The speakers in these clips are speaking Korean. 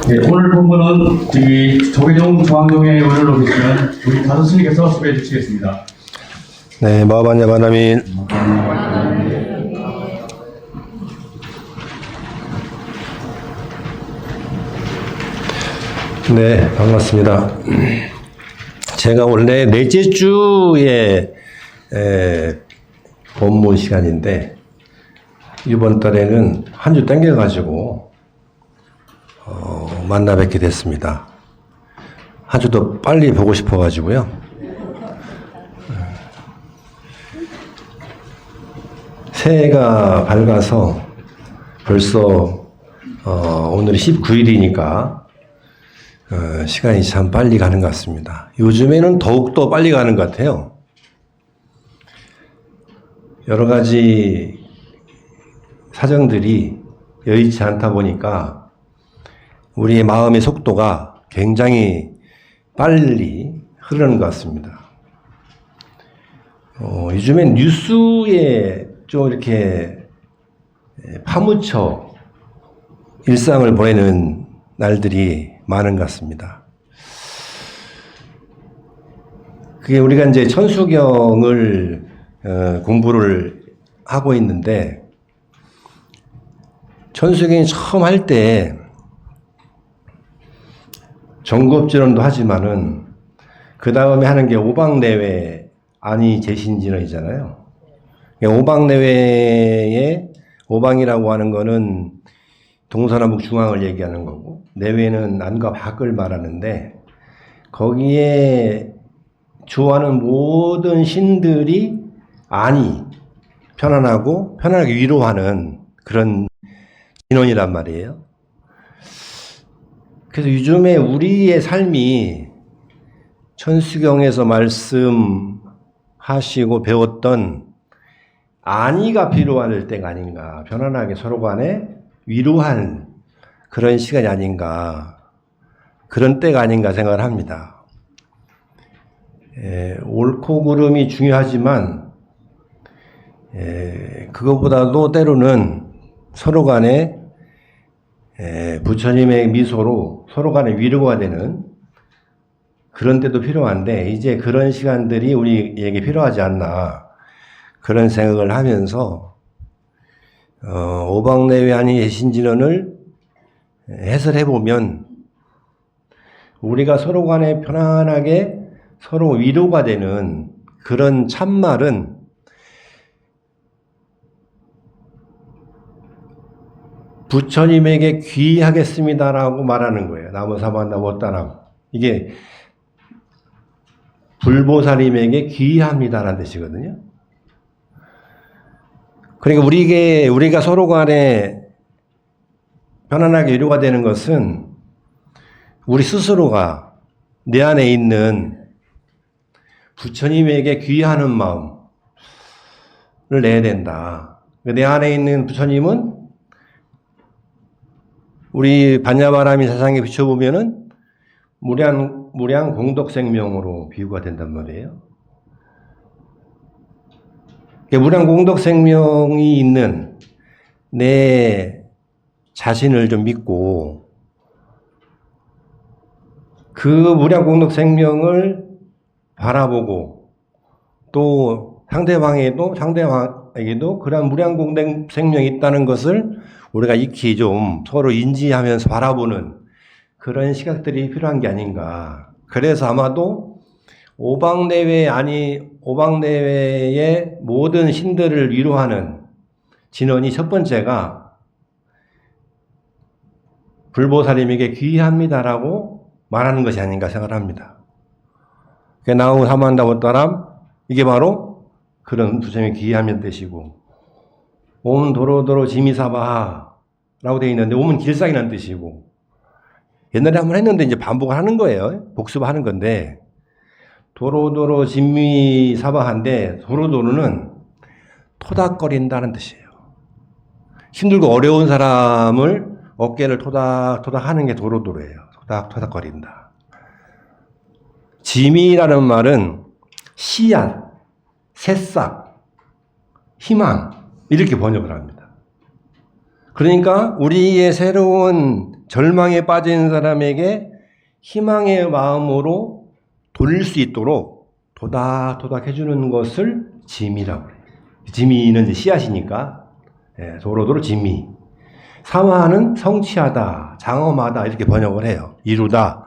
네, 오늘 본문은 조계종 중앙동에 의원으로 계시는 우리 다섯 스님께서 소개해 주시겠습니다. 네, 마바냐 바나민. 네, 반갑습니다. 제가 원래 넷째 주에 법문 시간인데 이번 달에는 한 주 땡겨가지고 만나 뵙게 됐습니다. 한 주 더 빨리 보고 싶어가지고요. 새해가 밝아서 벌써 오늘이 19일이니까 시간이 참 빨리 가는 것 같습니다. 요즘에는 더욱더 빨리 가는 것 같아요. 여러 가지 사정들이 여의치 않다 보니까 우리의 마음의 속도가 굉장히 빨리 흐르는 것 같습니다. 요즘엔 뉴스에 좀 이렇게 파묻혀 일상을 보내는 날들이 많은 것 같습니다. 그게 우리가 이제 천수경을 공부를 하고 있는데, 천수경이 처음 할 때 정겁진언도 하지만은 그 다음에 하는 게 오방내외 아니 제신진언이잖아요. 오방내외의 오방이라고 하는 거는 동서남북 중앙을 얘기하는 거고, 내외는 안과 밖을 말하는데, 거기에 주하는 모든 신들이 안이 편안하게 위로하는 그런 진언이란 말이에요. 그래서 요즘에 우리의 삶이 천수경에서 말씀하시고 배웠던 안위가 필요할 때가 아닌가, 편안하게 서로 간에 위로한 그런 시간이 아닌가, 그런 때가 아닌가 생각을 합니다. 옳고 그름이 중요하지만 그것보다도 때로는 서로 간에 부처님의 미소로 서로 간에 위로가 되는 그런 때도 필요한데, 이제 그런 시간들이 우리에게 필요하지 않나, 그런 생각을 하면서 오방내외 아니 예신진언을 해설해 보면 우리가 서로 간에 편안하게 서로 위로가 되는 그런 참말은 부처님에게 귀하겠습니다라고 말하는 거예요. 나무사만나 못다남. 이게 불보살님에게 귀합니다라는 뜻이거든요. 그러니까 우리가 서로 간에 편안하게 위로가 되는 것은 우리 스스로가 내 안에 있는 부처님에게 귀하는 마음을 내야 된다. 내 안에 있는 부처님은 우리 반야바라미 사상에 비춰보면은 무량 공덕생명으로 비유가 된단 말이에요. 무량 공덕생명이 있는 내 자신을 좀 믿고 그 무량 공덕생명을 바라보고 또 상대방에게도 그런 무량 공덕생명이 있다는 것을 우리가 익히 좀 서로 인지하면서 바라보는 그런 시각들이 필요한 게 아닌가. 그래서 아마도 오방내외의 모든 신들을 위로하는 진언이 첫 번째가 불보살님에게 귀합니다라고 말하는 것이 아닌가 생각합니다. 나우 사만다보따람, 이게 바로 그런 부처님의 귀함의 뜻이고, 옴 도로도로 지미사바라고 되어 있는데 옴은 길상이라는 뜻이고, 옛날에 한번 했는데 이제 반복을 하는 거예요. 복습하는 건데, 도로도로 진미사바한데 도로도로는 토닥거린다는 뜻이에요. 힘들고 어려운 사람을 어깨를 토닥토닥 하는 게 도로도로예요. 토닥토닥거린다. 지미라는 말은 씨앗, 새싹, 희망, 이렇게 번역을 합니다. 그러니까 우리의 새로운 절망에 빠진 사람에게 희망의 마음으로 돌릴 수 있도록 도닥도닥 해주는 것을 지미라고 해요. 지미는 이제 씨앗이니까, 예, 도로도로 지미. 사화는 성취하다, 장엄하다, 이렇게 번역을 해요. 이루다.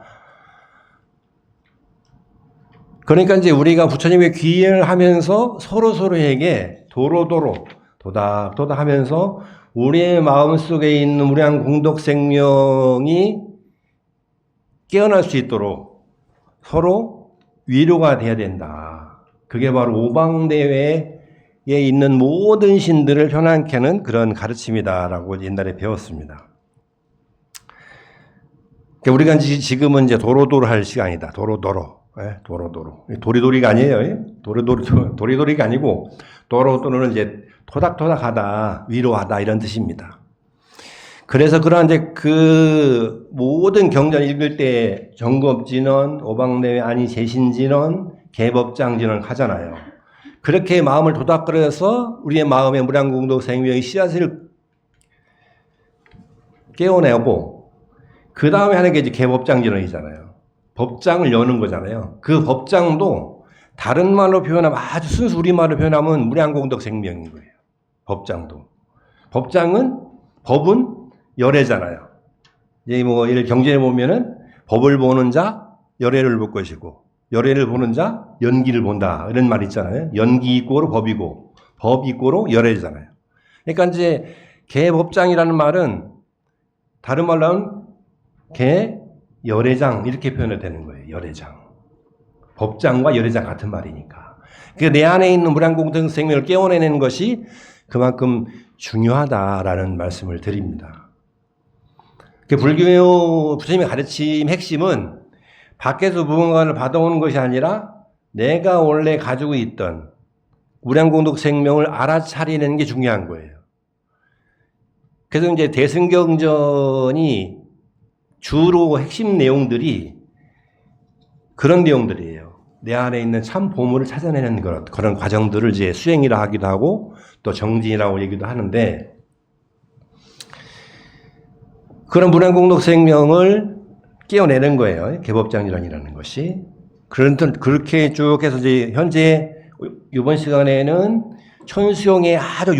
그러니까 이제 우리가 부처님의 귀행을 하면서 서로서로에게 도로도로, 도닥도닥 하면서 우리의 마음 속에 있는 무량 공덕 생명이 깨어날 수 있도록 서로 위로가 돼야 된다. 그게 바로 오방대회에 있는 모든 신들을 편안케 하는 그런 가르침이다라고 옛날에 배웠습니다. 우리가 지금은 이제 도로도로 할 시간이다. 도로도로. 예, 도로도로. 도리도리가 아니에요. 예? 도리도리가 아니고 도로도로는 이제 토닥토닥하다, 위로하다 이런 뜻입니다. 그래서 그런 이제 그 모든 경전 읽을 때 정법진언, 오방내외 아니 재신진언, 개법장진언 하잖아요. 그렇게 마음을 도닥거려서 우리의 마음의 무량공덕 생명의 씨앗을 깨워내고 그 다음에 하는 게 이제 개법장진언이잖아요. 법장을 여는 거잖아요. 그 법장도 다른 말로 표현하면 아주 순수 우리말로 표현하면 무량공덕 생명인 거예요. 법장도. 법은 열애잖아요. 이제 뭐 예를 경전에 보면은 법을 보는 자 열애를 볼 것이고 열애를 보는 자 연기를 본다 이런 말 있잖아요. 연기 이꼬로 법이고 법 이꼬로 열애잖아요. 그러니까 이제 개법장이라는 말은 다른 말로 하면 개 열애장 이렇게 표현이 되는 거예요. 열애장. 법장과 열애장 같은 말이니까. 내 안에 있는 무량공덕 생명을 깨워내는 것이 그만큼 중요하다라는 말씀을 드립니다. 불교 부처님의 가르침 핵심은 밖에서 무언가를 받아오는 것이 아니라 내가 원래 가지고 있던 무량공덕 생명을 알아차리는 게 중요한 거예요. 그래서 이제 대승경전이 주로 핵심 내용들이 그런 내용들이에요. 내 안에 있는 참 보물을 찾아내는 그런 과정들을 이제 수행이라 하기도 하고 또 정진이라고 얘기도 하는데 그런 무량공덕 생명을 깨어내는 거예요. 개법장이라는 것이. 그렇게 쭉 해서 이제 현재 이번 시간에는 천수경의 아주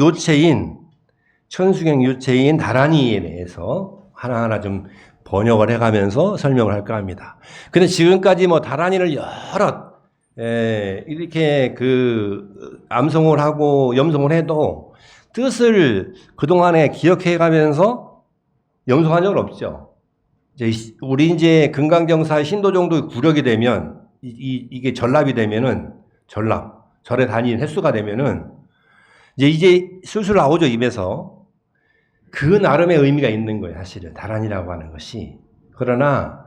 천수경 요체인 다란이에 대해서 하나하나 좀 번역을 해가면서 설명을 할까 합니다. 근데 지금까지 뭐 다란이를 여러 이렇게 암송을 하고 염송을 해도 뜻을 그동안에 기억해 가면서 염송한 적은 없죠. 우리 이제 금강정사의 신도정도 구력이 되면 이게 전랍이 되면은 절에 다니는 횟수가 되면은 이제 술술 나오죠, 입에서. 그 나름의 의미가 있는 거예요, 사실은. 다란이라고 하는 것이. 그러나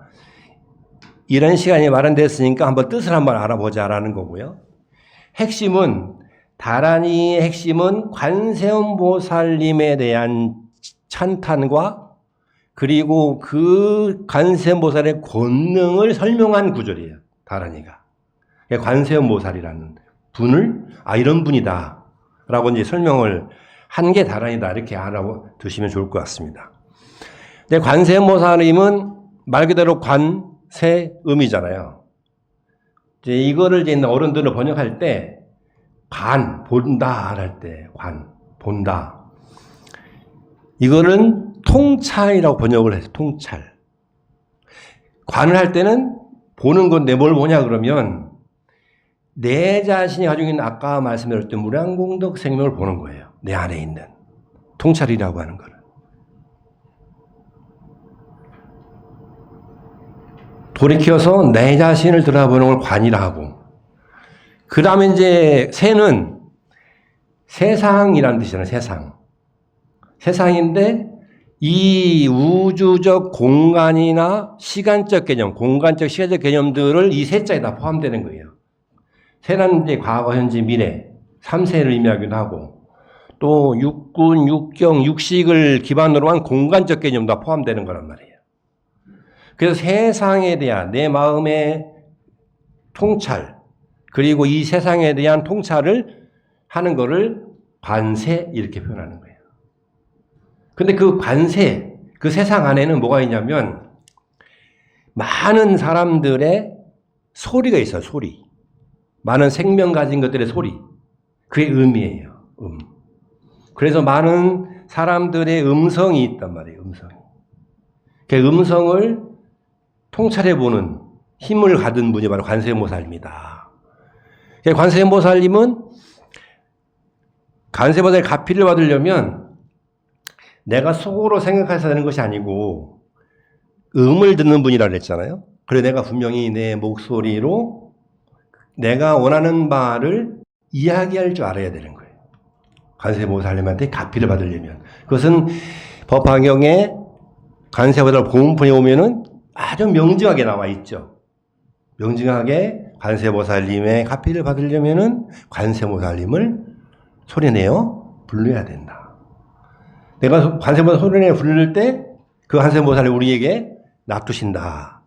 이런 시간이 마련됐으니까 한번 뜻을 한번 알아보자라는 거고요. 다란이의 핵심은 관세음보살님에 대한 찬탄과 그리고 그 관세음보살의 권능을 설명한 구절이에요. 다란이가. 관세음보살이라는 분을 이런 분이다 라고 이제 설명을 한 게 다란이다 이렇게 알아두시면 좋을 것 같습니다. 근데 관세음보살님은 말 그대로 관세음이잖아요. 이제 이거를 이제 어른들은 번역할 때 본다 할 때 본다. 이거는 통찰이라고 번역을 해서 통찰. 관을 할 때는 보는 건데 뭘 보냐 그러면 내 자신이 가지고 있는 아까 말씀드렸던 무량공덕 생명을 보는 거예요. 내 안에 있는 통찰이라고 하는 거를. 돌이켜서 내 자신을 들여다보는 걸 관이라 하고 그 다음에 이제 세는 세상이라는 뜻이잖아요. 세상인데 이 우주적 공간이나 시간적 개념, 공간적 시간적 개념들을 이 세자에 다 포함되는 거예요. 세는 이제 과거, 현재, 미래, 3세를 의미하기도 하고 또 육군, 육경, 육식을 기반으로 한 공간적 개념도 다 포함되는 거란 말이에요. 그래서 세상에 대한 내 마음의 통찰 그리고 이 세상에 대한 통찰을 하는 거를 관세 이렇게 표현하는 거예요. 근데 그 관세, 그 세상 안에는 뭐가 있냐면 많은 사람들의 소리가 있어요. 소리. 많은 생명 가진 것들의 소리. 그게 음이에요. 그래서 많은 사람들의 음성이 있단 말이에요. 음성. 그 음성을 통찰해보는 힘을 가진 분이 바로 관세음보살입니다. 관세음보살님은 관세음보살 가피를 받으려면 내가 속으로 생각해서 되는 것이 아니고 음을 듣는 분이라 그랬잖아요. 그래서 내가 분명히 내 목소리로 내가 원하는 바를 이야기할 줄 알아야 되는 거예요. 관세음보살님한테 가피를 받으려면. 그것은 법화경에 관세음보살 보문폰에 오면은 아주 명징하게 나와 있죠. 명징하게 관세음보살님의 가피를 받으려면은 관세음보살님을 소리내어 불러야 된다. 내가 관세음보살 소리내어 부를 때 그 관세음보살이 우리에게 놔두신다.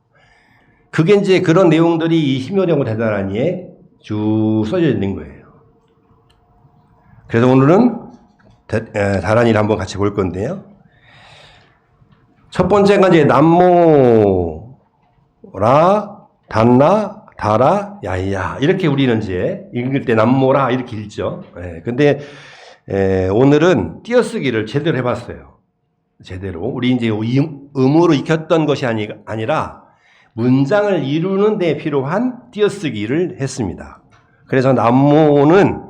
그게 이제 그런 내용들이 이 심요정보 대단하니에 쭉 써져 있는 거예요. 그래서 오늘은 다란이를 한번 같이 볼 건데요. 첫 번째가 이제 남모라, 단나, 다라, 야이야. 이렇게 우리는 이제 읽을 때 남모라 이렇게 읽죠. 근데 오늘은 띄어쓰기를 제대로 해봤어요. 제대로. 우리 이제 음으로 익혔던 것이 아니라 문장을 이루는 데 필요한 띄어쓰기를 했습니다. 그래서 남모는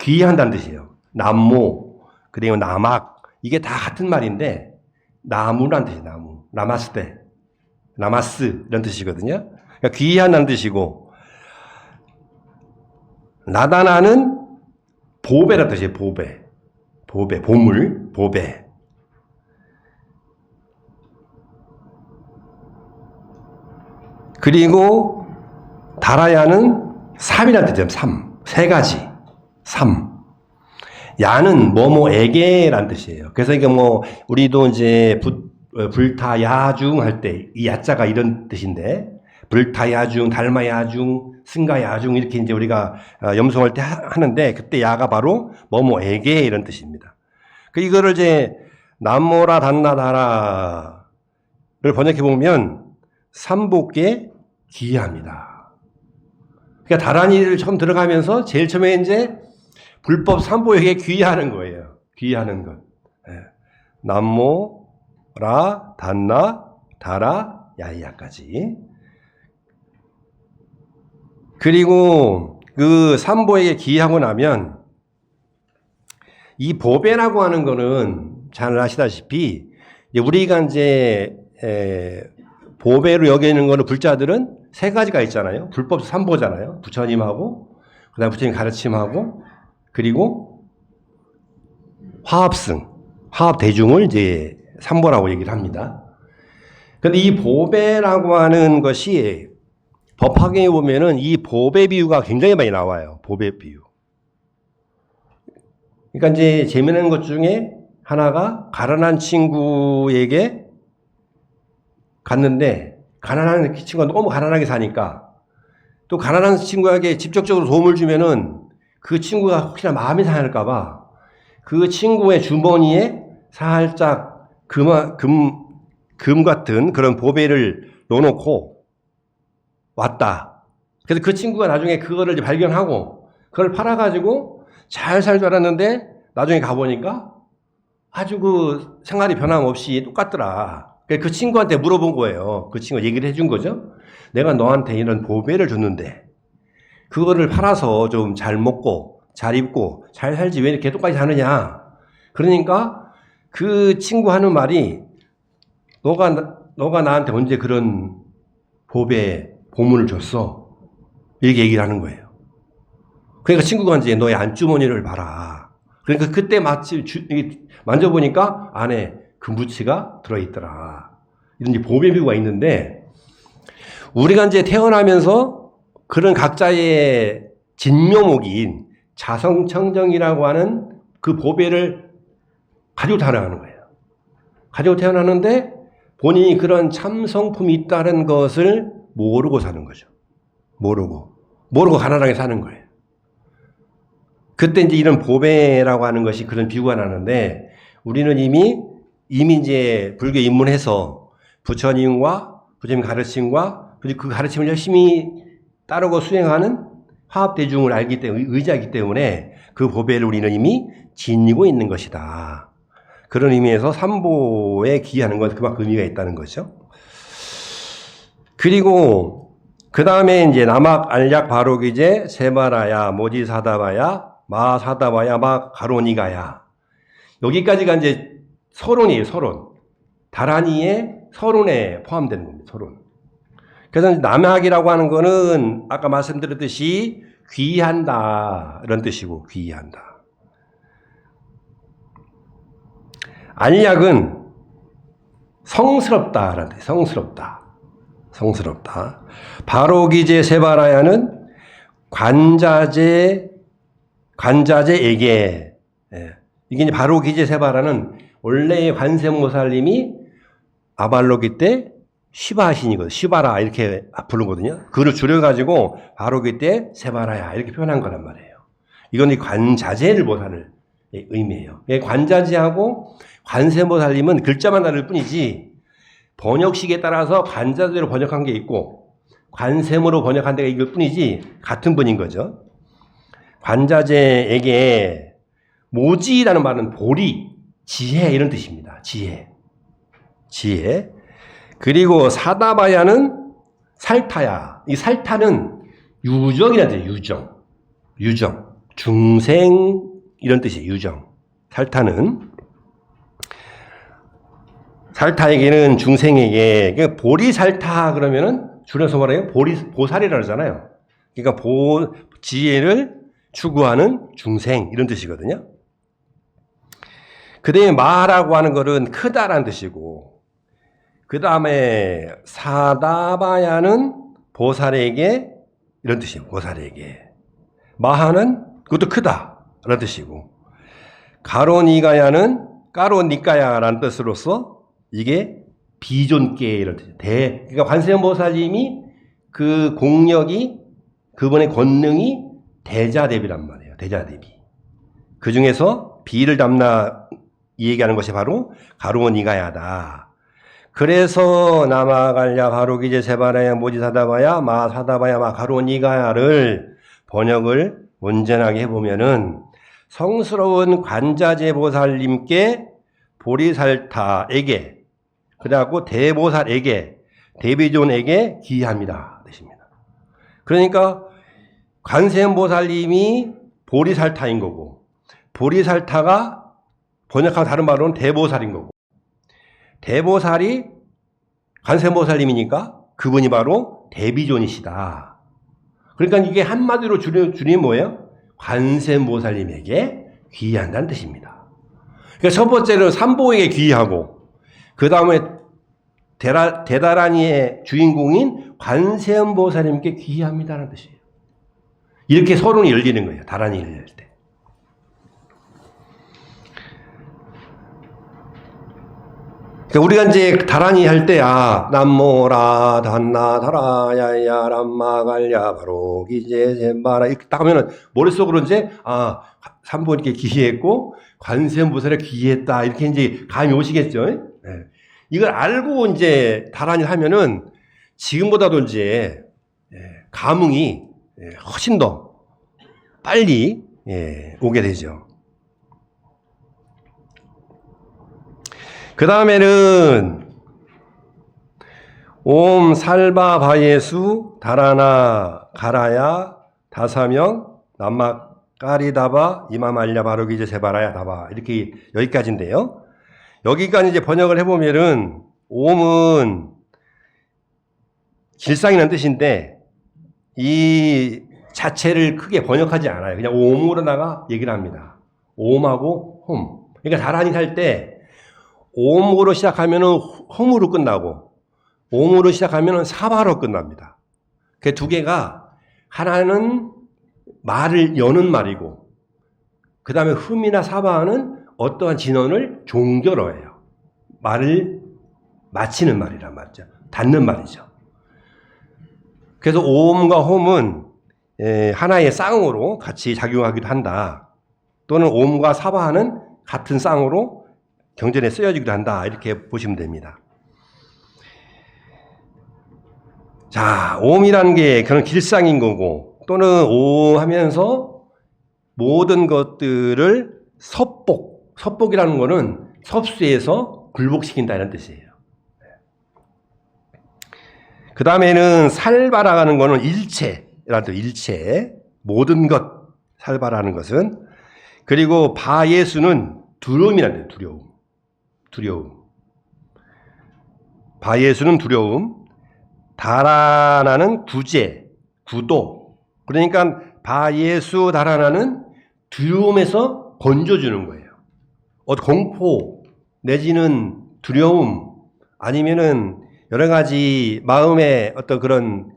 귀한다는 뜻이에요. 남모, 그리고 남악. 이게 다 같은 말인데 나무란 뜻이에요. 나무. 나마스테. 나마스 이런 뜻이거든요. 그러니까 귀한다는 뜻이고 나다나는 보배라는 뜻이에요. 보배. 보배. 보물. 보배. 그리고 다라야는 삼이라는 뜻이에요. 삼. 세 가지. 삼. 야는 뭐뭐에게라는 뜻이에요. 그래서 이게 뭐 우리도 이제 불타야중 할 때 이 야자가 이런 뜻인데 불타야중, 달마야중, 승가야중 이렇게 이제 우리가 염송할 때 하는데 그때 야가 바로 뭐뭐에게 이런 뜻입니다. 그 이거를 이제 남모라 단나다라를 번역해 보면 삼복계 기합니다. 그러니까 다란이를 처음 들어가면서 제일 처음에 이제 불법 삼보에게 귀하는 거예요. 귀하는 것. 남모, 라, 단나, 다라, 야이야까지. 그리고 그 삼보에게 귀하고 나면 이 보배라고 하는 거는 잘 아시다시피 우리가 이제 보배로 여기는 거는 불자들은 세 가지가 있잖아요. 불법 삼보잖아요. 부처님하고 그다음 부처님 가르침하고 그리고 화합승, 화합대중을 이제 삼보라고 얘기를 합니다. 그런데 이 보배라고 하는 것이 법화경에 보면은 이 보배 비유가 굉장히 많이 나와요. 보배 비유. 그러니까 이제 재미난 것 중에 하나가 가난한 친구에게 갔는데 가난한 친구가 너무 가난하게 사니까 또 가난한 친구에게 직접적으로 도움을 주면은 그 친구가 혹시나 마음이 상할까봐 그 친구의 주머니에 살짝 금 같은 그런 보배를 넣어놓고 왔다. 그래서 그 친구가 나중에 그거를 이제 발견하고 그걸 팔아가지고 잘 살 줄 알았는데 나중에 가보니까 아주 그 생활이 변함없이 똑같더라. 그 친구한테 물어본 거예요. 그 친구가 얘기를 해준 거죠. 내가 너한테 이런 보배를 줬는데 그거를 팔아서 좀 잘 먹고 잘 입고 잘 살지 왜 이렇게 똑같이 사느냐. 그러니까 그 친구 하는 말이 너가 나한테 언제 그런 보물을 줬어? 이렇게 얘기를 하는 거예요. 그러니까 친구가 이제 너의 안주머니를 봐라. 그러니까 그때 마치 만져보니까 안에 금부치가 들어있더라. 이런 이제 보배 비유가 있는데 우리가 이제 태어나면서 그런 각자의 진묘목인 자성청정이라고 하는 그 보배를 가지고 태어나는 거예요. 가지고 태어나는데 본인이 그런 참성품이 있다는 것을 모르고 사는 거죠. 모르고 가난하게 사는 거예요. 그때 이제 이런 보배라고 하는 것이 그런 비유가 나는데 우리는 이미 이미 이제 불교에 입문해서 부처님과 부처님 가르침과 그리고 그 가르침을 열심히 따르고 수행하는 화합대중을 알기 때문에, 의지하기 때문에 그 보배를 우리는 이미 지니고 있는 것이다. 그런 의미에서 삼보에 기하는 건 그만큼 의미가 있다는 거죠. 그리고 그 다음에 이제 남학 알약 바로기제 세바라야 모지사다바야 마사다바야 마가로니가야, 여기까지가 이제 서론이에요. 서론. 다란이의 서론에 포함되는 겁니다. 서론. 그래서 남학이라고 하는 거는 아까 말씀드렸듯이 귀한다 이런 뜻이고, 귀한다. 알약은 성스럽다라는 뜻. 성스럽다. 성스럽다. 바로기제 세바라야는 관자재에게, 이게 이제 바로기제 세바라는 원래의 관세음보살님이 아발로기 때 시바신이거든요. 시바라 이렇게 부르거든요. 그걸 줄여가지고 바로기 때 세바라야 이렇게 표현한 거란 말이에요. 이건 이 관자재를 보살을 의미해요. 관자재하고 관세음보살님은 글자만 다를 뿐이지 번역식에 따라서 관자재로 번역한 게 있고 관세음으로 번역한 데가 이걸 뿐이지 같은 분인 거죠. 관자재에게 모지라는 말은 보리, 지혜 이런 뜻입니다. 지혜. 그리고 사다바야는 살타야. 이 살타는 유정이라는 뜻이에요. 유정. 중생 이런 뜻이에요. 유정. 살타에게는 중생에게, 보리살타 그러면은 줄여서 말해요. 보살이라고 하잖아요. 그러니까 지혜를 추구하는 중생 이런 뜻이거든요. 그 다음에 마라고 하는 것은 크다라는 뜻이고, 그 다음에 사다바야는 보살에게 이런 뜻이에요. 보살에게. 마하는 그것도 크다라는 뜻이고, 가로니가야는 까로니까야라는 뜻으로서 이게 비존계 이런 뜻이에요. 그러니까 관세음보살님이 그 공력이, 그분의 권능이 대자대비란 말이에요. 대자대비. 그 중에서 비를 담나 이 얘기하는 것이 바로 가로니가야다. 그래서 남아갈야 바로기제 세바라야 모지사다바야 마사다바야 마가로니가야를 번역을 온전하게 해보면은 성스러운 관자재 보살님께 보리살타에게, 그래갖고 대보살에게, 대비존에게 기합니다 뜻입니다. 그러니까 관세음보살님이 보리살타인 거고, 보리살타가 번역한 다른 말로는 대보살인 거고, 대보살이 관세음보살님이니까 그분이 바로 대비존이시다. 그러니까 이게 한마디로 줄이면 뭐예요? 관세음보살님에게 귀의한다는 뜻입니다. 그러니까 첫 번째는 삼보에게 귀의하고, 그 다음에 대다란이의 주인공인 관세음보살님께 귀의합니다라는 뜻이에요. 이렇게 서론이 열리는 거예요. 다란이를 열 때. 그러니까 우리가 이제 다란이 할 때, 남모라 단나 다라야야 람마갈야 바로 기제 셈바라 이렇게 딱 하면은 머릿속으로 이제 삼보 이렇게 기했고 관세음보살에 기했다 이렇게 이제 감이 오시겠죠. 네. 이걸 알고 이제 다란이를 하면은 지금보다도 이제 감흥이 훨씬 더 빨리 오게 되죠. 그 다음에는 옴 살바 바예수 다라나 가라야 다사명 남마 까리다바 이마말랴 바로기제 세바라야 다바 이렇게 여기까지인데요. 여기까지 이제 번역을 해보면은 옴은 길상이라는 뜻인데 이 자체를 크게 번역하지 않아요. 그냥 옴으로다가 얘기를 합니다. 옴하고 홈. 그러니까 다란이 할 때 옴으로 시작하면은 홈으로 끝나고 옴으로 시작하면은 사바로 끝납니다. 그 두 개가 하나는 말을 여는 말이고 그 다음에 흠이나 사바는 어떠한 진언을 종결어 해요. 말을 마치는 말이란 말이죠. 닫는 말이죠. 그래서 옴과 홈은 하나의 쌍으로 같이 작용하기도 한다. 또는 옴과 사바는 같은 쌍으로 경전에 쓰여지기도 한다. 이렇게 보시면 됩니다. 자, 옴이라는 게 그런 길상인 거고, 또는 옴 하면서 모든 것들을 섭복이라는 거는 섭수해서 굴복시킨다 이런 뜻이에요. 그 다음에는 살바라는 거는 일체라는 뜻, 일체. 모든 것, 살바라는 것은. 그리고 바예수는 두려움이라는 뜻, 두려움. 바예수는 두려움. 다라나는 구제, 구도. 그러니까 바예수 다라나는 두려움에서 건져주는 거예요. 공포 내지는 두려움 아니면은 여러 가지 마음의 어떤 그런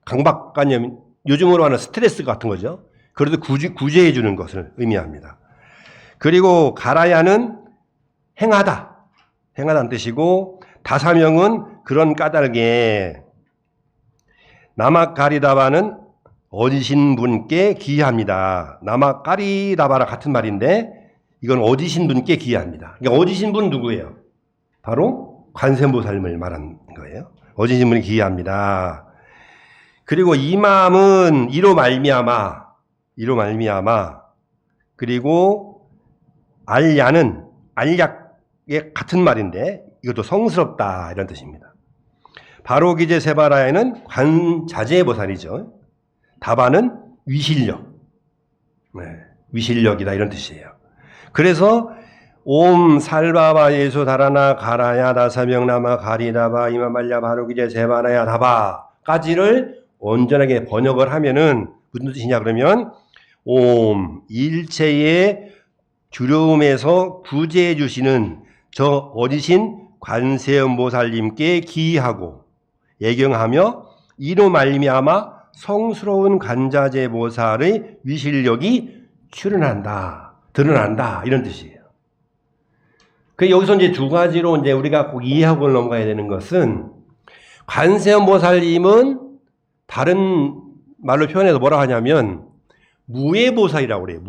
강박관념, 요즘으로 하는 스트레스 같은 거죠. 그래도 구제해 주는 것을 의미합니다. 그리고 가라야는 행하다는 뜻이고, 다사명은 그런 까닭에, 나막가리다바는 어디신 분께 기이합니다. 나막가리다바랑 같은 말인데 이건 어디신 분께 기이합니다. 그러니까 어디신 분은 누구예요? 바로 관세음보살님을 말한 거예요. 어디신 분이 기이합니다. 그리고 이 마음은 이로 말미암아. 그리고 알야는 알약의 같은 말인데 이것도 성스럽다 이런 뜻입니다. 바로 기제 세바라에는 관자재보살이죠. 다바는 위실력, 위실력이다 이런 뜻이에요. 그래서 옴 살바바 예수 다라나 가라야 다사명 나마 가리다바 이마말야 바로 기제 세바라야 다바까지를 온전하게 번역을 하면은 무슨 뜻이냐 그러면, 옴 일체의 두려움에서 구제해 주시는 저 어디신 관세음보살님께 기이하고 예경하며 이로 말미암아 성스러운 관자재보살의 위실력이 드러난다 이런 뜻이에요. 그 여기서 이제 두 가지로 이제 우리가 꼭 이해하고 넘어가야 되는 것은, 관세음보살님은 다른 말로 표현해서 뭐라 하냐면 무예보살이라고 그래요.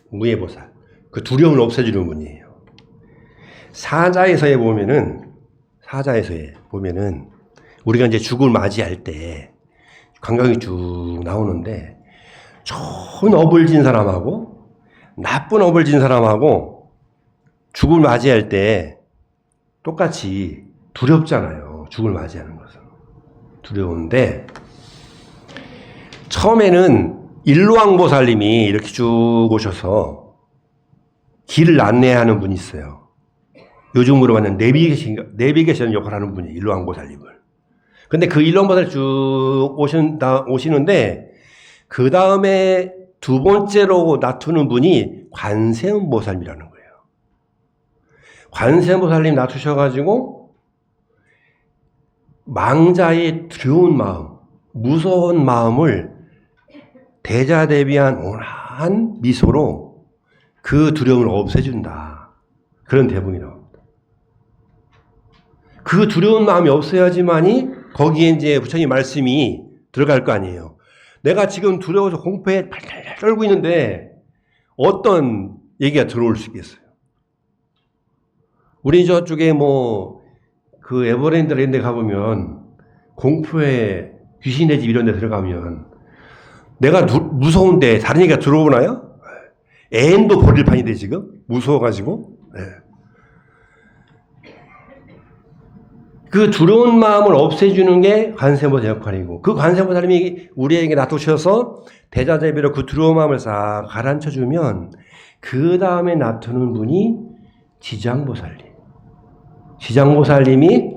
무예보살. 그 두려움을 없애주는 분이에요. 사자에서에 보면은 우리가 이제 죽음을 맞이할 때 관광이 쭉 나오는데, 좋은 업을 진 사람하고 나쁜 업을 진 사람하고 죽음을 맞이할 때 똑같이 두렵잖아요. 죽음을 맞이하는 것은 두려운데, 처음에는 일로왕보살님이 이렇게 쭉 오셔서 길을 안내하는 분이 있어요. 요즘으로 하는 내비게이션 역할을 하는 분이 일로왕보살님을. 근데 그 일로왕보살 쭉 오시는데, 그 다음에 두 번째로 나투는 분이 관세음보살이라는 거예요. 관세음보살님 나투셔가지고 망자의 두려운 마음, 무서운 마음을 대자대비한 온화한 미소로 그 두려움을 없애준다. 그런 대본이 나옵니다. 그 두려운 마음이 없어야지만이 거기에 이제 부처님 말씀이 들어갈 거 아니에요. 내가 지금 두려워서 공포에 팔팔 떨고 있는데 어떤 얘기가 들어올 수 있겠어요? 우리 저쪽에 그 에버랜드 이런 데 가보면 공포에 귀신의 집 이런 데 들어가면 내가 무서운데 다른 얘기가 들어오나요? 애인도 버릴 판인데 지금 무서워가지고. 그 두려운 마음을 없애주는 게 관세음보살 역할이고, 그 관세음보살님이 우리에게 놔두셔서 대자재비로 그 두려운 마음을 싹 가라앉혀주면 그 다음에 나타나는 분이 지장보살님이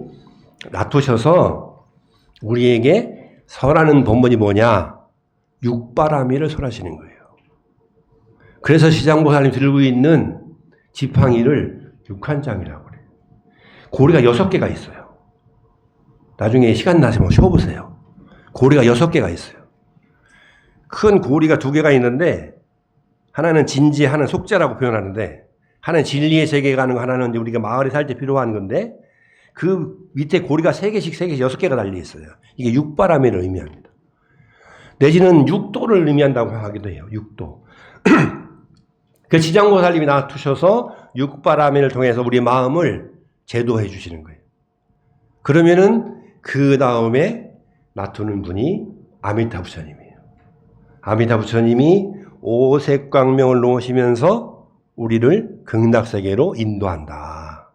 놔두셔서 우리에게 설하는 본문이 뭐냐? 육바라밀을 설하시는 거예요. 그래서 지장보살님 들고 있는 지팡이를 육한장이라고 그래요. 고리가 6개가 있어요. 나중에 시간 나시면 쉬어보세요. 고리가 6개가 있어요. 큰 고리가 2개가 있는데, 하나는 진지, 하나는 속죄라고 표현하는데, 하나는 진리의 세계에 가는 거, 하나는 우리가 마을에 살 때 필요한 건데, 그 밑에 고리가 3개씩 6개가 달려 있어요. 이게 육바라밀을 의미합니다. 내지는 육도를 의미한다고 하기도 해요. 육도. 그 지장보살님이 놔두셔서 육바라밀을 통해서 우리 마음을 제도해 주시는 거예요. 그러면은 그 다음에 놔두는 분이 아미타 부처님이에요. 아미타 부처님이 오색광명을 놓으시면서 우리를 극락세계로 인도한다.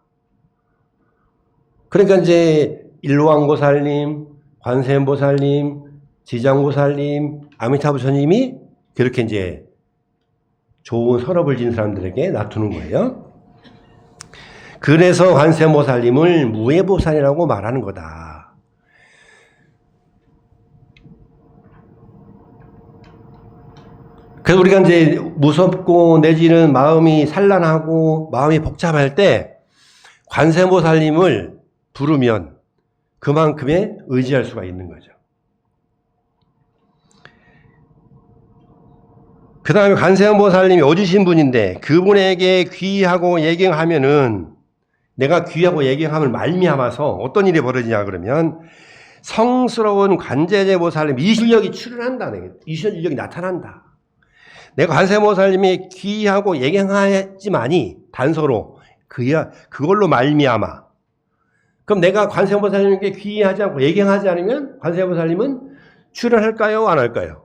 그러니까 이제 일로왕보살님, 관세음보살님, 지장보살님, 아미타 부처님이 그렇게 이제 좋은 선업을 진 사람들에게 놔두는 거예요. 그래서 관세음보살님을 무해보살이라고 말하는 거다. 그래서 우리가 이제 무섭고 내지는 마음이 산란하고 마음이 복잡할 때 관세음보살님을 부르면 그만큼의 의지할 수가 있는 거죠. 그 다음에 관세음보살님이 어디신 분인데 그분에게 귀하고 예경하면은 내가 귀하고 예경함을 말미암아서 어떤 일이 벌어지냐 그러면 성스러운 관제제보살님 이 실력이 출현한다. 이 실력이 나타난다. 내가 관세음보살님이 귀하고 예경하지만이 단서로 그걸로 말미암아. 그럼 내가 관세음보살님께 귀하지 않고 예경하지 않으면 관세음보살님은 출현할까요? 안 할까요?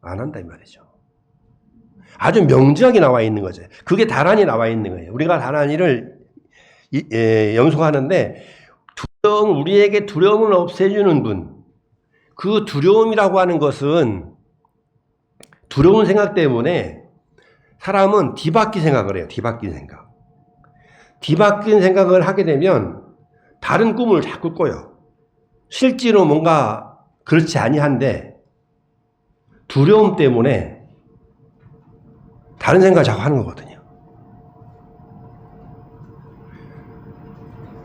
안 한다 이 말이죠. 아주 명징하게 나와 있는 거죠. 그게 다란히 나와 있는 거예요. 우리가 다란히를 연속하는데 우리에게 두려움을 없애주는 분. 그 두려움이라고 하는 것은 두려운 생각 때문에 사람은 뒤바뀐 생각을 해요. 뒤바뀐 생각. 뒤바뀐 생각을 하게 되면 다른 꿈을 자꾸 꿔요. 실제로 뭔가 그렇지 아니한데 두려움 때문에 다른 생각을 자꾸 하는 거거든요.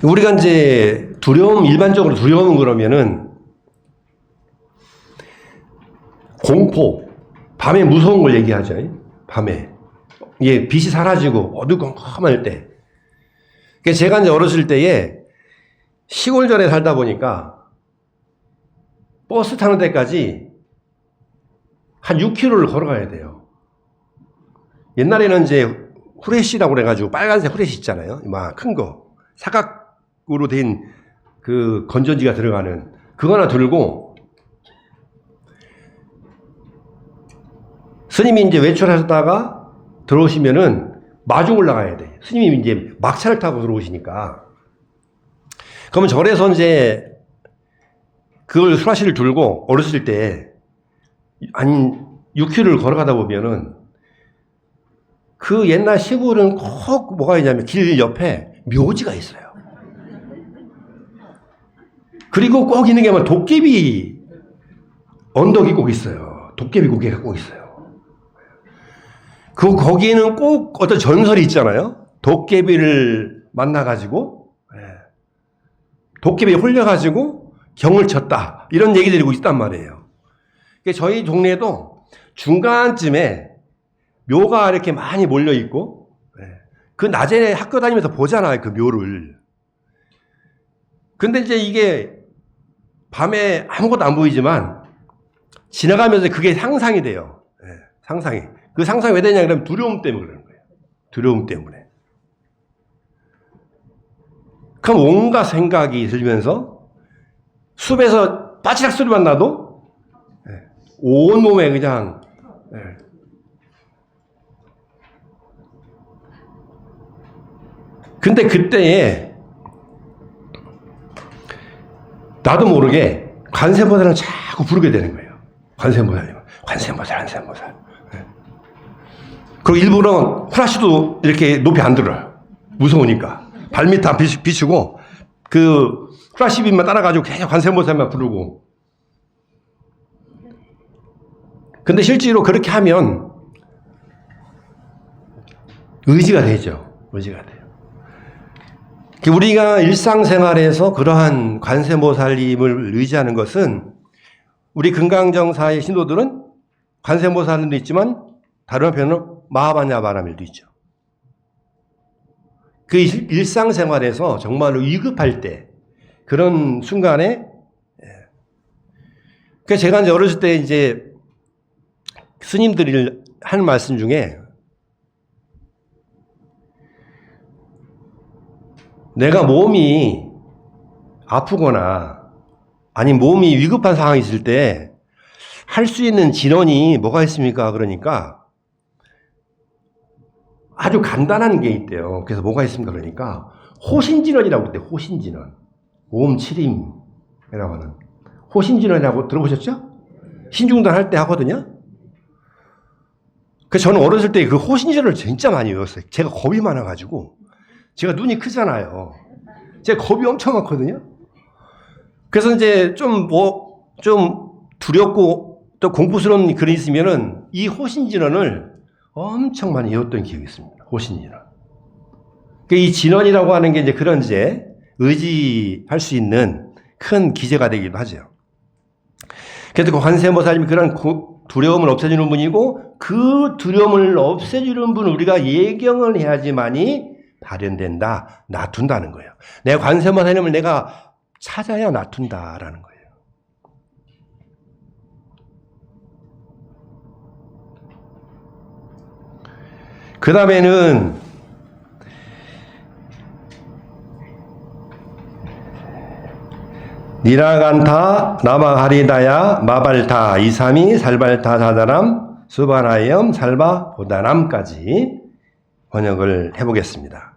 우리가 이제 일반적으로 두려움은 그러면은 공포, 밤에 무서운 걸 얘기하죠. 밤에. 예, 빛이 사라지고 어두컴컴할 때. 제가 이제 어렸을 때에 시골전에 살다 보니까 버스 타는 데까지 한 6km를 걸어가야 돼요. 옛날에는 이제 후레쉬라고 그래가지고 빨간색 후레쉬 있잖아요. 막 큰 거. 사각으로 된 그 건전지가 들어가는 그거 하나 들고 스님이 이제 외출하셨다가 들어오시면은 마중 올라가야 돼. 스님이 이제 막차를 타고 들어오시니까. 그러면 절에서 이제 그걸 수라시를 들고 어렸을 때 한 6km를 걸어가다 보면은 그 옛날 시골은 꼭 뭐가 있냐면 길 옆에 묘지가 있어요. 그리고 꼭 있는 게 아니라 도깨비 언덕이 꼭 있어요. 도깨비 고개가 꼭 있어요. 거기에는 꼭 어떤 전설이 있잖아요. 도깨비를 만나가지고, 도깨비에 홀려가지고 경을 쳤다. 이런 얘기들이 있단 말이에요. 저희 동네에도 중간쯤에 묘가 이렇게 많이 몰려있고, 그 낮에 학교 다니면서 보잖아요. 그 묘를. 근데 이제 이게 밤에 아무것도 안 보이지만 지나가면서 그게 상상이 돼요. 상상이. 그 상상이 왜 되냐 그러면 두려움 때문에 그러는 거예요. 두려움 때문에. 그럼 온갖 생각이 들면서 숲에서 빠지락 소리만 나도 온몸에 그냥 근데 그때에 나도 모르게 관세음보살을 자꾸 부르게 되는 거예요. 관세음보살님. 관세음보살, 관세음보살. 그리고 일부러 후라시도 이렇게 높이 안 들어요. 무서우니까. 발밑 다 비추고 그 후라시빈만 따라가지고 계속 관세음보살만 부르고. 근데 실제로 그렇게 하면 의지가 되죠. 의지가 돼요. 우리가 일상생활에서 그러한 관세음보살님을 의지하는 것은 우리 금강정사의 신도들은 관세음보살님도 있지만 다른 한편으로 마하바냐바라밀도 있죠. 그 일상생활에서 정말로 위급할 때 그런 순간에 그래서 제가 이제 어렸을 때 이제 스님들이 하는 말씀 중에 내가 몸이 아프거나 아니 몸이 위급한 상황이 있을 때 할 수 있는 진원이 뭐가 있습니까? 그러니까 아주 간단한 게 있대요. 그래서 뭐가 있습니까? 그러니까 호신진원이라고 그때 호신진원. 오음칠임이라고 하는 호신진원이라고 들어보셨죠? 신중단 할 때 하거든요. 그래서 저는 어렸을 때 그 호신진원을 진짜 많이 외웠어요. 제가 겁이 많아가지고 제가 눈이 크잖아요. 제가 겁이 엄청 많거든요. 그래서 이제 좀 두렵고 또 공포스러운 글이 있으면은 이 호신진원을 엄청 많이 외웠던 기억이 있습니다. 호신진원. 이 진원이라고 하는 게 이제 그런 이제 의지할 수 있는 큰 기제가 되기도 하죠. 그래서 그 관세음보살님이 그런 두려움을 없애주는 분이고 그 두려움을 없애주는 분을 우리가 예경을 해야지만이 발현된다, 놔둔다는 거예요. 내가 관세음보살님을 내가 찾아야 놔둔다라는 거예요. 그 다음에는 니라간타 나마하리다야 마발타 이삼이 살발타 사다람 수바나염 살바 보다람까지 번역을 해보겠습니다.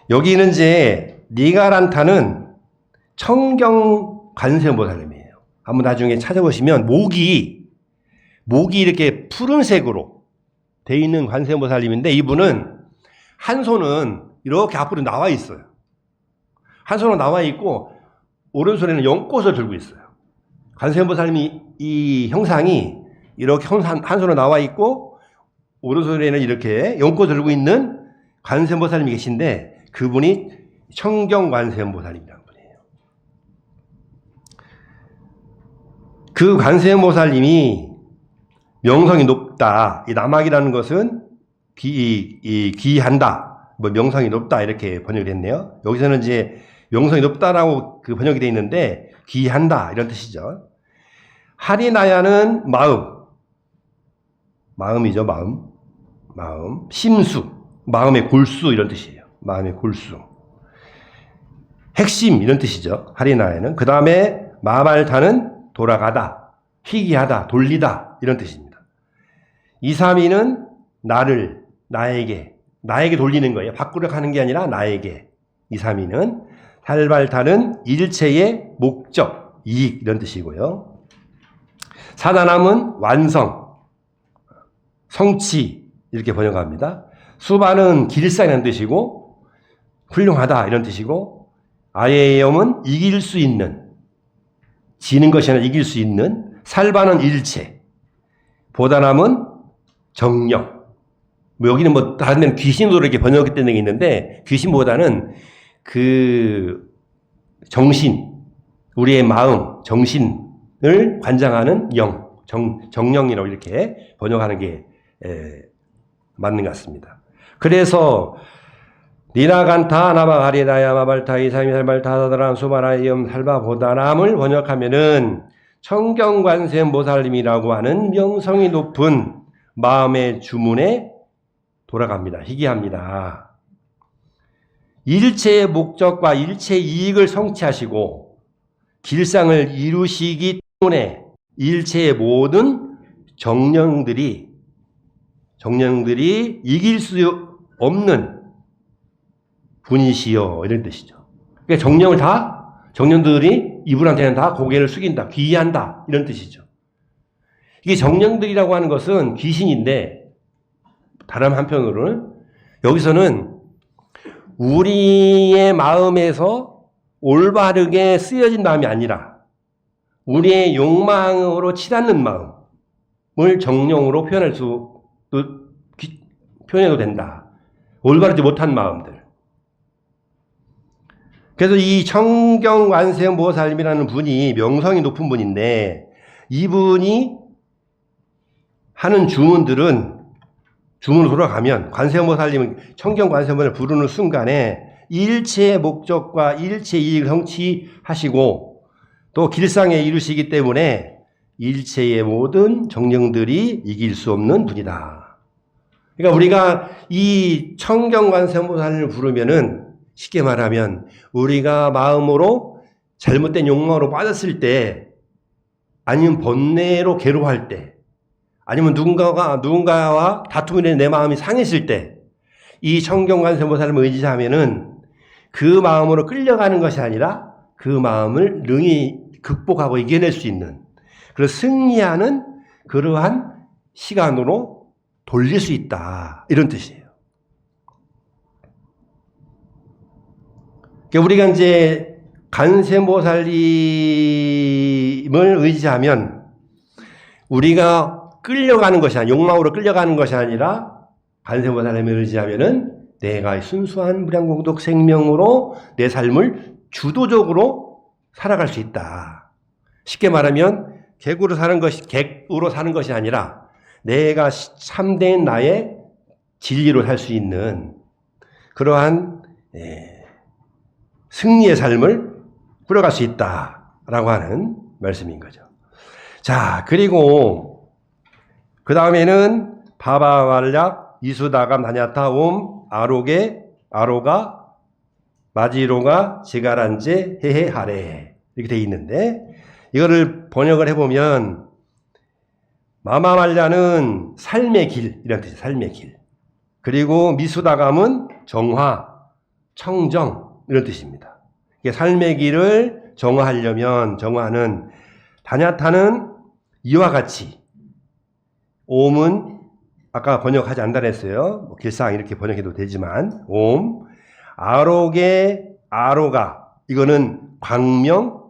여기는 이제 니가란타는 청경 관세음보살님이에요. 한번 나중에 찾아보시면 목이 이렇게 푸른색으로 되어 있는 관세음보살님인데 이분은 한 손은 이렇게 앞으로 나와 있어요. 한 손은 나와 있고 오른손에는 연꽃을 들고 있어요. 관세음보살님이 이 형상이 이렇게 한 손으로 나와 있고 오른손에는 이렇게 연꽃을 들고 있는 관세음보살님이 계신데 그분이 청경 관세음보살님이라는 분이에요. 그 관세음보살님이 명성이 높다. 이 남학이라는 것은 귀한다. 뭐 명성이 높다 이렇게 번역이 됐네요. 여기서는 이제 명성이 높다라고 그 번역이 되어 있는데 귀한다 이런 뜻이죠. 하리나야는 마음이죠. 마음. 심수, 마음의 골수 이런 뜻이에요. 마음의 골수. 핵심 이런 뜻이죠. 하리나야는. 그 다음에 마발타는 돌아가다, 희귀하다, 돌리다 이런 뜻입니다. 이삼이는 나에게 돌리는 거예요. 밖으로 가는 게 아니라 나에게. 이삼이는 살발타는 일체의 목적, 이익 이런 뜻이고요. 사다남은 완성, 성취 이렇게 번역합니다. 수바는 길상이라는 뜻이고 훌륭하다 이런 뜻이고 아예염은 이길 수 있는, 지는 것이 아니라 이길 수 있는, 살바는 일체, 보다남은 정령. 뭐 여기는 뭐 다른 데는 귀신으로 이렇게 번역된 게 있는데 귀신보다는 그 정신, 우리의 마음, 정신을 관장하는 정령이라고 이렇게 번역하는 게 맞는 것 같습니다. 그래서 니나간타 나마가리다야 마발타 이사미 살발타 사다람 수바라이엄 살바보다람을 번역하면은 청경관세음보살님이라고 하는 명성이 높은 마음의 주문에 돌아갑니다. 희귀합니다. 일체의 목적과 일체의 이익을 성취하시고 길상을 이루시기 때문에 일체의 모든 정령들이 이길 수 없는 분이시여 이런 뜻이죠. 그러니까 정령들이 이분한테는 다 고개를 숙인다, 귀의한다 이런 뜻이죠. 이게 정령들이라고 하는 것은 귀신인데 다른 한편으로는 여기서는 우리의 마음에서 올바르게 쓰여진 마음이 아니라 우리의 욕망으로 치닫는 마음을 정령으로 표현해도 된다. 올바르지 못한 마음들. 그래서 이 청경관세음보살님이라는 분이 명성이 높은 분인데 이분이 하는 주문으로 돌아가면 관세음보살님은 청경관세음보살을 부르는 순간에 일체의 목적과 일체의 이익을 성취하시고 또 길상에 이루시기 때문에 일체의 모든 정령들이 이길 수 없는 분이다. 그러니까 우리가 이 청경관세음보살님을 부르면은 쉽게 말하면 우리가 마음으로 잘못된 욕망으로 빠졌을 때, 아니면 번뇌로 괴로워할 때, 아니면 누군가와 다툼으로 인해 내 마음이 상했을 때, 이 청경관세음보살을 의지하면은 그 마음으로 끌려가는 것이 아니라 그 마음을 능히 극복하고 이겨낼 수 있는, 그런 승리하는 그러한 시간으로 돌릴 수 있다, 이런 뜻이에요. 그러니까 우리가 이제 관세음보살님을 의지하면 우리가 끌려가는 것이 아니라, 욕망으로 끌려가는 것이 아니라 관세음보살님을 의지하면은 내가 순수한 무량공덕 생명으로 내 삶을 주도적으로 살아갈 수 있다. 쉽게 말하면 객으로 사는 것이 아니라 내가 참된 나의 진리로 살 수 있는 그러한 승리의 삶을 꾸려갈 수 있다라고 하는 말씀인 거죠. 자, 그리고 그 다음에는 바바왈락 이수다감 다냐타 옴 아로가 마지로가 지가란제 헤헤하레 이렇게 돼 있는데, 이거를 번역을 해보면 마마말ля는 삶의 길 이런 뜻이에요. 삶의 길. 그리고 미수다감은 정화, 청정 이런 뜻입니다. 삶의 길을 정화하려면, 정화는 다냐타는 이와 같이, 옴은 아까 번역하지 않다 했어요. 길상 이렇게 번역해도 되지만, 옴 아로가 이거는 광명,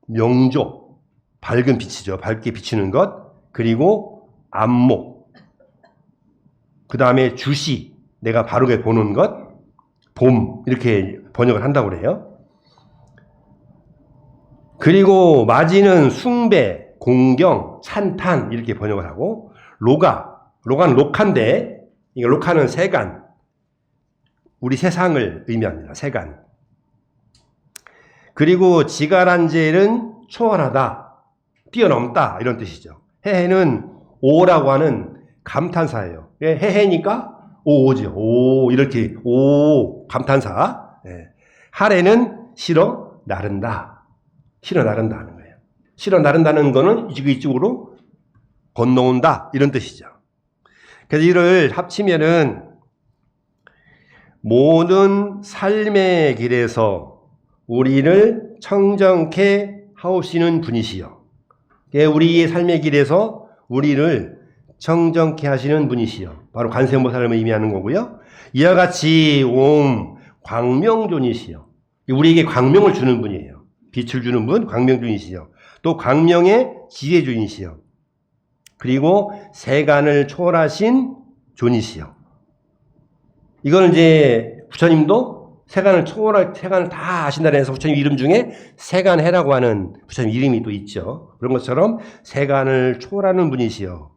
명조, 밝은 빛이죠. 밝게 비치는 것. 그리고 안목, 그 다음에 주시, 내가 바르게 보는 것, 봄 이렇게 번역을 한다고 그래요. 그리고 마지는 숭배, 공경, 찬탄 이렇게 번역을 하고, 로가는 lok한데, 이거 lok하는 세간, 우리 세상을 의미합니다. 세간. 그리고 지가란젤은 초월하다, 뛰어넘다 이런 뜻이죠. 해해는 오라고 하는 감탄사예요. 해해니까 오죠. 오 이렇게 오 감탄사. 하레는 실어 나른다. 실어 나른다 하는 거예요. 실어 나른다는 거는 이쪽으로 건너온다 이런 뜻이죠. 그래서 이를 합치면은 모든 삶의 길에서 우리를 청정케 하옵시는 분이시여. 우리의 삶의 길에서 우리를 청정케 하시는 분이시여. 바로 관세음보살을 의미하는 거고요. 이와 같이 옴 광명존이시여. 우리에게 광명을 주는 분이에요. 빛을 주는 분, 광명존이시여. 또 광명의 지혜존이시여. 그리고 세간을 초월하신 존이시여. 이거는 이제 부처님도 세간을 다 아신다는 해서 부처님 이름 중에 세간해라고 하는 부처님 이름이 또 있죠. 그런 것처럼 세간을 초월하는 분이시여.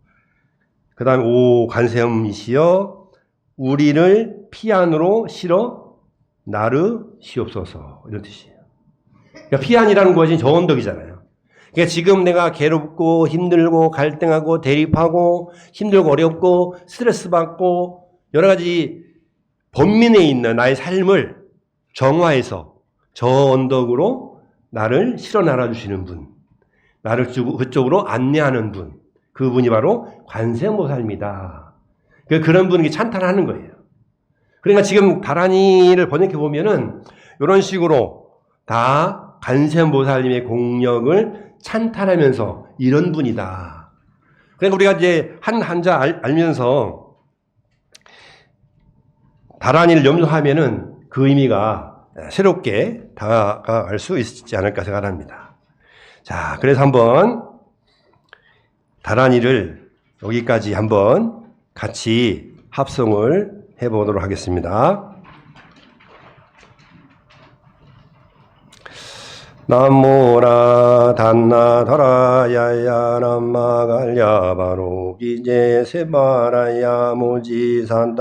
그 다음에 오 관세음이시여, 우리를 피안으로 실어 나르시옵소서 이런 뜻이에요. 그러니까 피안이라는 것이 저 언덕이잖아요. 그러니까 지금 내가 괴롭고 힘들고 갈등하고 대립하고 힘들고 어렵고 스트레스 받고 여러 가지 번민에 있는 나의 삶을 정화해서 저 언덕으로 나를 실어 날아주시는 분, 나를 그쪽으로 안내하는 분, 그분이 바로 관세음보살입니다. 그런 분에게 찬탄하는 거예요. 그러니까 지금 다란이를 번역해 보면은 이런 식으로 다 관세음보살님의 공력을 찬탄하면서 이런 분이다. 그러니까 우리가 이제 한자 알면서 다란이를 염두하면은 그 의미가 새롭게 다가갈 수 있지 않을까 생각합니다. 자, 그래서 한번 다란이를 여기까지 한번 같이 합성을 해보도록 하겠습니다. 남모라 단나 더라야야 남마갈야 바로기제 세바라야 무지산다바야마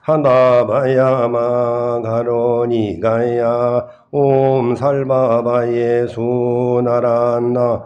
한다바야마 가로니가야 옴 살바바예 수나란나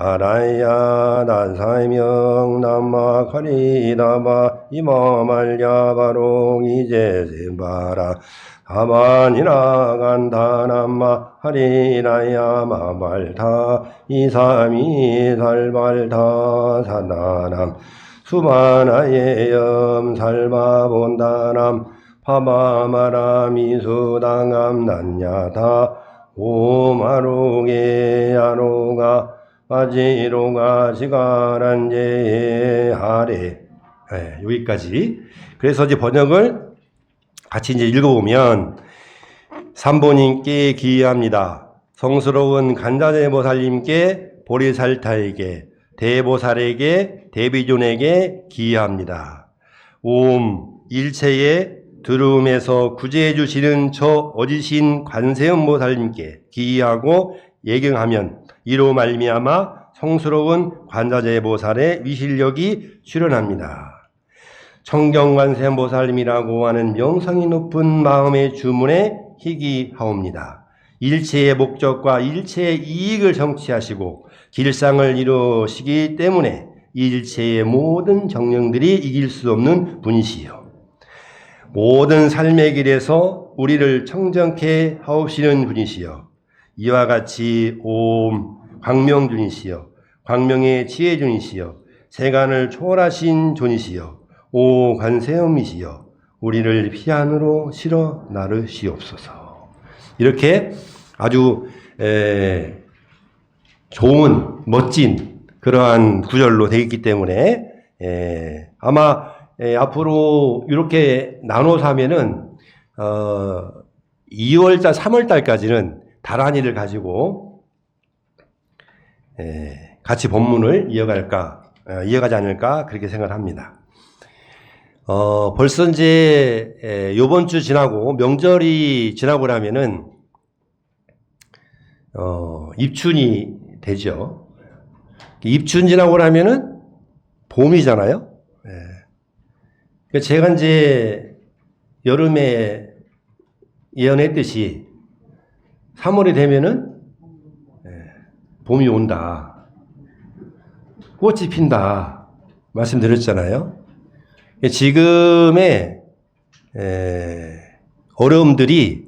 하라야 난사명 남마 카리다바 이마말야 바롱 이제 셈바라 아만이라 간다 남마 하리라야 마발타 이삼이 살발타 사나남 수마나예 염살바 본다남 파마마라 미수당암 난야타 오마루게 야로가 바지로가 시가란제 하래. 네, 여기까지. 그래서 이제 번역을 같이 이제 읽어보면 삼보님께 기의합니다. 성스러운 간자재 보살님께 보리살타에게 대보살에게 대비존에게 기의합니다. 옴 일체의 들음에서 구제해 주시는 저 어지신 관세음보살님께 기의하고 예경하면 이로 말미암아 성스러운 관자재보살의 위실력이 출현합니다. 청경관세음보살님이라고 하는 명성이 높은 마음의 주문에 희귀하옵니다. 일체의 목적과 일체의 이익을 성취하시고 길상을 이루시기 때문에 일체의 모든 정령들이 이길 수 없는 분이시요. 모든 삶의 길에서 우리를 청정케 하옵시는 분이시여. 이와 같이 옴 광명존이시여, 광명의 지혜존이시여, 세간을 초월하신 존이시여, 오 관세음이시여, 우리를 피안으로 실어 나르시옵소서. 이렇게 아주 좋은 멋진 그러한 구절로 되어 있기 때문에 아마 앞으로 이렇게 나눠서 하면은 2월달, 3월달까지는 다란이를 가지고 같이 본문을 이어가지 않을까 그렇게 생각을 합니다. 벌써 이제 요번 주 지나고 명절이 지나고 나면은 입춘이 되죠. 입춘 지나고 나면은 봄이잖아요. 제가 이제 여름에 예언했듯이 3월이 되면은 봄이 온다. 꽃이 핀다. 말씀드렸잖아요. 지금의 어려움들이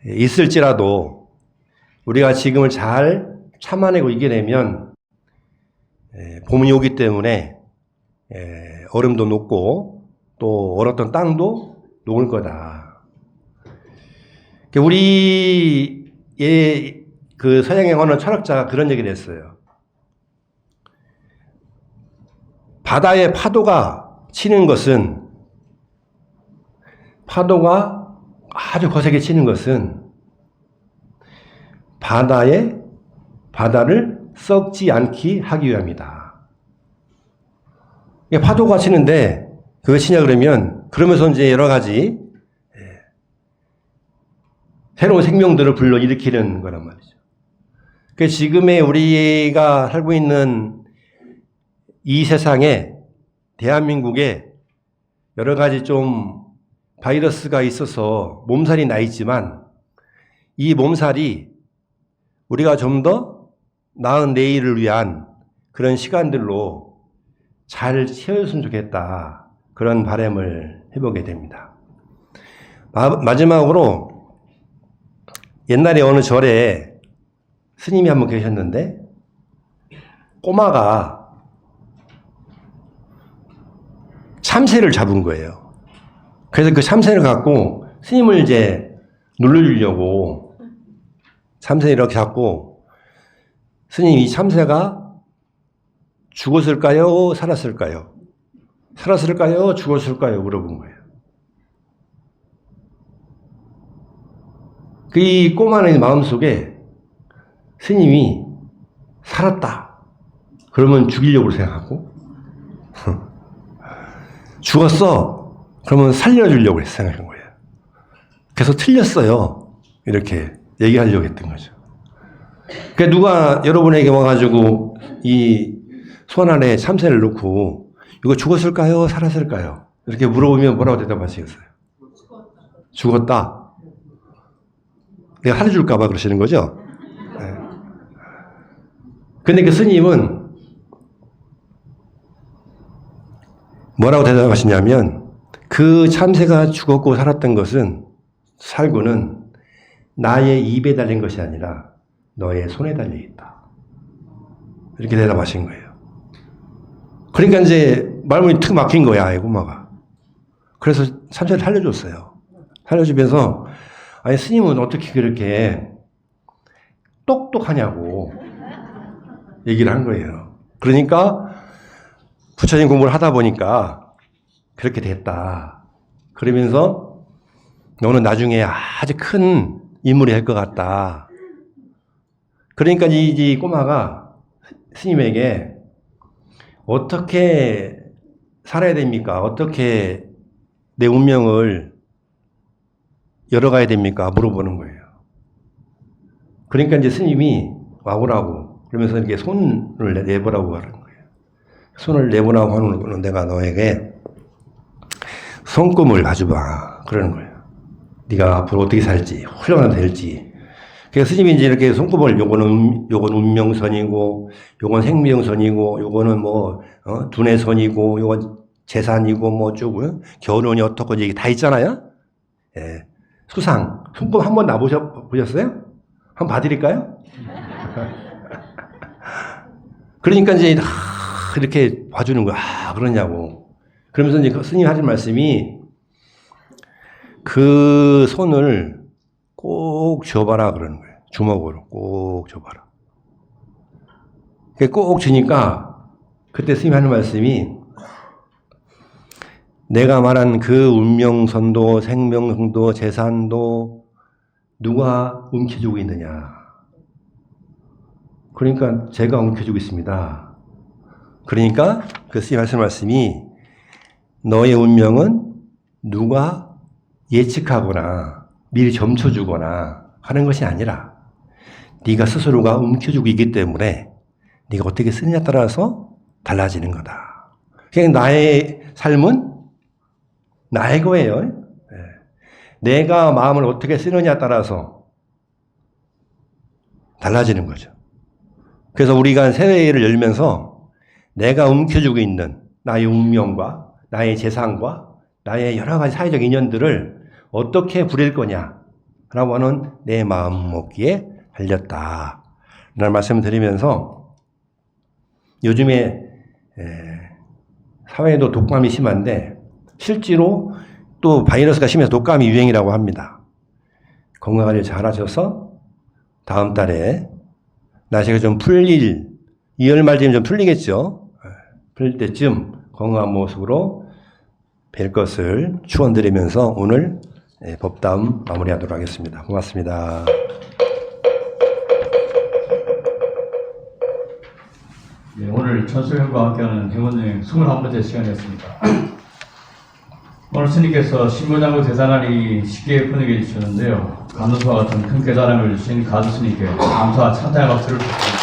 있을지라도 우리가 지금을 잘 참아내고 이겨내면 봄이 오기 때문에 얼음도 녹고 또 얼었던 땅도 녹을 거다. 우리의 그 서양의 어느 철학자가 그런 얘기를 했어요. 바다의 파도가 치는 것은, 파도가 아주 거세게 치는 것은 바다를 썩지 않게 하기 위함이다. 파도가 치는데 그거 치냐 그러면 그러면서 이제 여러 가지 새로운 생명들을 불러일으키는 거란 말이죠. 지금의 우리가 살고 있는 이 세상에, 대한민국에 여러 가지 좀 바이러스가 있어서 몸살이 나 있지만 이 몸살이 우리가 좀 더 나은 내일을 위한 그런 시간들로 잘 채워줬으면 좋겠다. 그런 바람을 해보게 됩니다. 마지막으로 옛날에 어느 절에 스님이 한 분 계셨는데 꼬마가 참새를 잡은 거예요. 그래서 그 참새를 갖고 스님을 이제 눌러주려고 참새를 이렇게 잡고 스님이 이 참새가 죽었을까요? 살았을까요? 살았을까요? 죽었을까요? 물어본 거예요. 이 꼬마의 마음속에 스님이 살았다. 그러면 죽이려고 생각하고 죽었어. 그러면 살려주려고 생각한 거예요. 그래서 틀렸어요. 이렇게 얘기하려고 했던 거죠. 그러니까 누가 여러분에게 와가지고 이 손 안에 참새를 넣고 이거 죽었을까요? 살았을까요? 이렇게 물어보면 뭐라고 대답하시겠어요? 죽었다. 내가 살려줄까봐 그러시는 거죠? 네. 근데 그 스님은 뭐라고 대답하시냐면 그 참새가 죽었고 살았던 것은 살구는 나의 입에 달린 것이 아니라 너의 손에 달려 있다. 이렇게 대답하신 거예요. 그러니까 이제 말문이 툭 막힌 거야, 이 꼬마가. 그래서 참새를 살려줬어요. 살려주면서 아니 스님은 어떻게 그렇게 똑똑하냐고 얘기를 한 거예요. 그러니까 부처님 공부를 하다 보니까 그렇게 됐다. 그러면서 너는 나중에 아주 큰 인물이 될 것 같다. 그러니까 이 꼬마가 스님에게 어떻게 살아야 됩니까? 어떻게 내 운명을 열어가야 됩니까? 물어보는 거예요. 그러니까 이제 스님이 와보라고 그러면서 이렇게 손을 내보라고 하는 거예요. 손을 내보라고 하는 거는 내가 너에게 손금을 가져봐. 그러는 거예요. 네가 앞으로 어떻게 살지, 훌륭하게 될지. 그래서 스님이 이제 이렇게 손금을 요거는 운명선이고, 요건 생명선이고, 요거는 뭐 두뇌선이고, 요건 재산이고, 뭐 쭉 결혼이 어떻고 얘기 다 있잖아요. 예. 수상 손금 한번 놔보셨어요? 한번 봐드릴까요? 그러니까 이제 이렇게 봐주는 거야. 그러냐고. 그러면서 이제 스님 하신 말씀이 그 손을 꼭 줘봐라 그러는 거예요. 주먹으로 꼭 줘봐라. 꼭 주니까 그때 스님이 하는 말씀이 내가 말한 그 운명선도 생명선도 재산도 누가 움켜쥐고 있느냐. 그러니까 제가 움켜쥐고 있습니다. 그러니까 그 스님 하신 말씀이 너의 운명은 누가 예측하거나 미리 점쳐주거나 하는 것이 아니라 네가 스스로가 움켜쥐고 있기 때문에 네가 어떻게 쓰느냐에 따라서 달라지는 거다. 그냥 나의 삶은 나의 거예요. 내가 마음을 어떻게 쓰느냐에 따라서 달라지는 거죠. 그래서 우리가 새해를 열면서 내가 움켜쥐고 있는 나의 운명과 나의 재산과 나의 여러 가지 사회적 인연들을 어떻게 부릴 거냐라고 하는 내 마음 먹기에 달렸다. 라는 말씀을 드리면서 요즘에 사회에도 독감이 심한데 실제로 또 바이러스가 심해서 독감이 유행이라고 합니다. 건강관리 잘 하셔서 다음 달에 날씨가 좀 풀릴 2월 말쯤 좀 풀리겠죠. 풀릴 때쯤 건강한 모습으로 뵐 것을 축원드리면서 오늘 법담 마무리하도록 하겠습니다. 고맙습니다. 네, 오늘 천수형과 함께하는 행원여행 21번째 시간이었습니다. 오늘 스님께서 신문장구 대단하니 쉽게 번역해 주셨는데요. 감동과 같은 큰 깨달음을 주신 가두 스님께 감사와 찬양의 박수를 부탁드립니다.